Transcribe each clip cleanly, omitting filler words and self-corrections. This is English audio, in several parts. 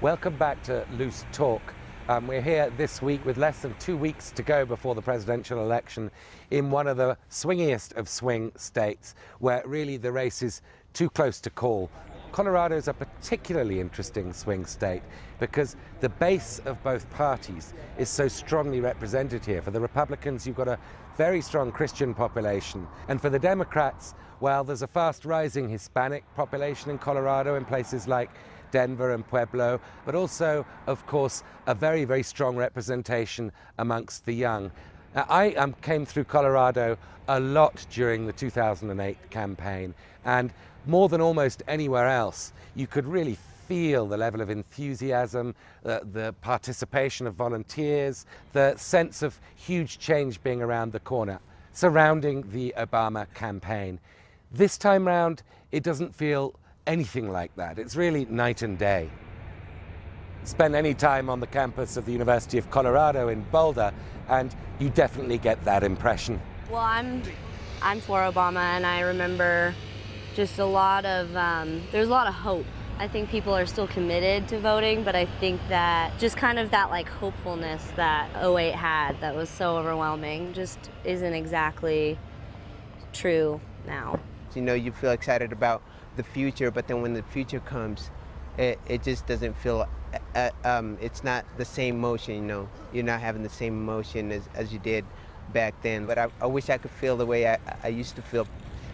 Welcome back to Loose Talk. We're here this week with less than 2 weeks to go before the presidential election in one of the swingiest of swing states where really the race is too close to call. Colorado is a particularly interesting swing state because the base of both parties is so strongly represented here. For the Republicans, you've got a very strong Christian population. And for the Democrats, well, there's a fast rising Hispanic population in Colorado in places like Denver and Pueblo, but also, of course, a very, very strong representation amongst the young. Now, I came through Colorado a lot during the 2008 campaign, and more than almost anywhere else, you could really feel the level of enthusiasm, the participation of volunteers, the sense of huge change being around the corner surrounding the Obama campaign. This time round, it doesn't feel anything like that. It's really night and day. Spend any time on the campus of the University of Colorado in Boulder, and you definitely get that impression. Well, I'm for Obama, and I remember just a lot of, there's a lot of hope. I think people are still committed to voting, but I think that just kind of that like hopefulness that 08 had that was so overwhelming just isn't exactly true now. You know, you feel excited about the future, but then when the future comes, it just doesn't feel, it's not the same motion, you know. You're not having the same emotion as you did back then. But I wish I could feel the way I used to feel.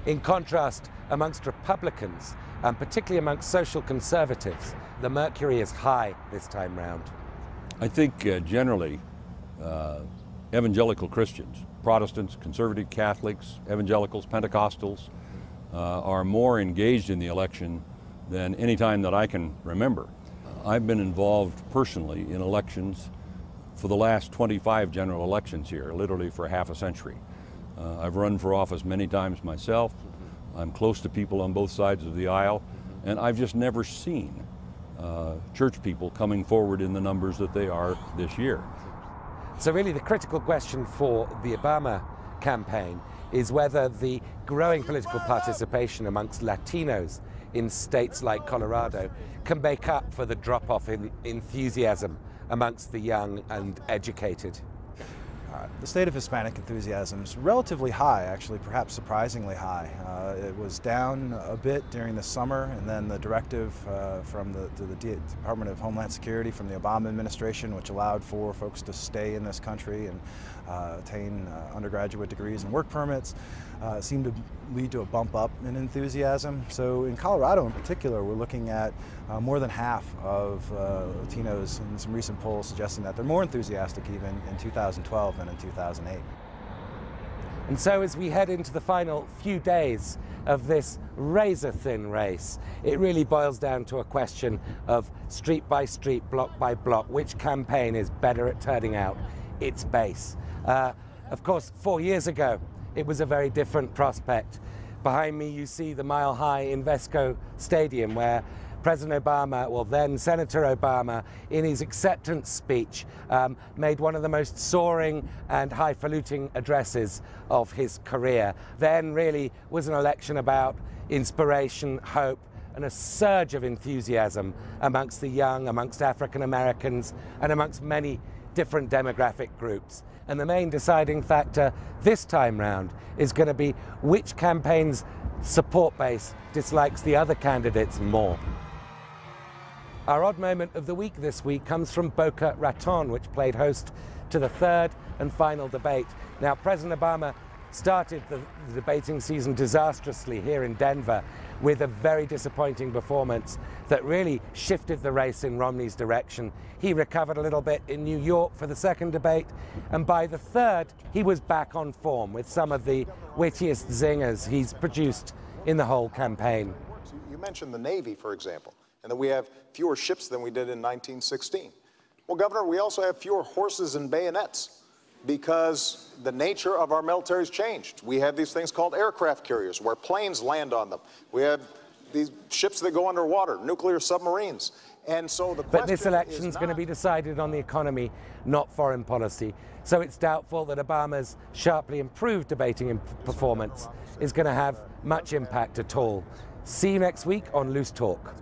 In contrast, amongst Republicans, and particularly amongst social conservatives, the mercury is high this time round. I think generally evangelical Christians, Protestants, conservative Catholics, evangelicals, Pentecostals, are more engaged in the election than any time that I can remember. I've been involved personally in elections for the last 25 general elections here, literally for half a century. I've run for office many times myself. I'm close to people on both sides of the aisle, and I've just never seen church people coming forward in the numbers that they are this year. So really the critical question for the Obama campaign is whether the growing political participation amongst Latinos in states like Colorado can make up for the drop-off in enthusiasm amongst the young and educated. The state of Hispanic enthusiasm is relatively high, actually, perhaps surprisingly high. It was down a bit during the summer, and then the directive from the Department of Homeland Security from the Obama administration, which allowed for folks to stay in this country and attain undergraduate degrees and work permits, seemed to lead to a bump up in enthusiasm. So in Colorado in particular, we're looking at more than half of Latinos in some recent polls suggesting that they're more enthusiastic even in 2012 than in 2008. And so as we head into the final few days of this razor-thin race, it really boils down to a question of street by street, block by block, which campaign is better at turning out its base. Of course, 4 years ago, it was a very different prospect. Behind me, you see the mile-high Invesco Stadium where President Obama, well then Senator Obama, in his acceptance speech, made one of the most soaring and highfalutin addresses of his career. Then really was an election about inspiration, hope, and a surge of enthusiasm amongst the young, amongst African Americans, and amongst many different demographic groups. And the main deciding factor this time round is going to be which campaign's support base dislikes the other candidates more. Our odd moment of the week this week comes from Boca Raton, which played host to the third and final debate. Now, President Obama started the debating season disastrously here in Denver with a very disappointing performance that really shifted the race in Romney's direction. He recovered a little bit in New York for the second debate, and by the third, he was back on form with some of the wittiest zingers he's produced in the whole campaign. You mentioned the Navy, for example, and that we have fewer ships than we did in 1916. Well, Governor, we also have fewer horses and bayonets because the nature of our military's changed. We have these things called aircraft carriers where planes land on them. We have these ships that go underwater, nuclear submarines. And so the question But this election's going to be decided on the economy, not foreign policy. So it's doubtful that Obama's sharply improved debating performance is going to have much impact at all. See you next week on Loose Talk.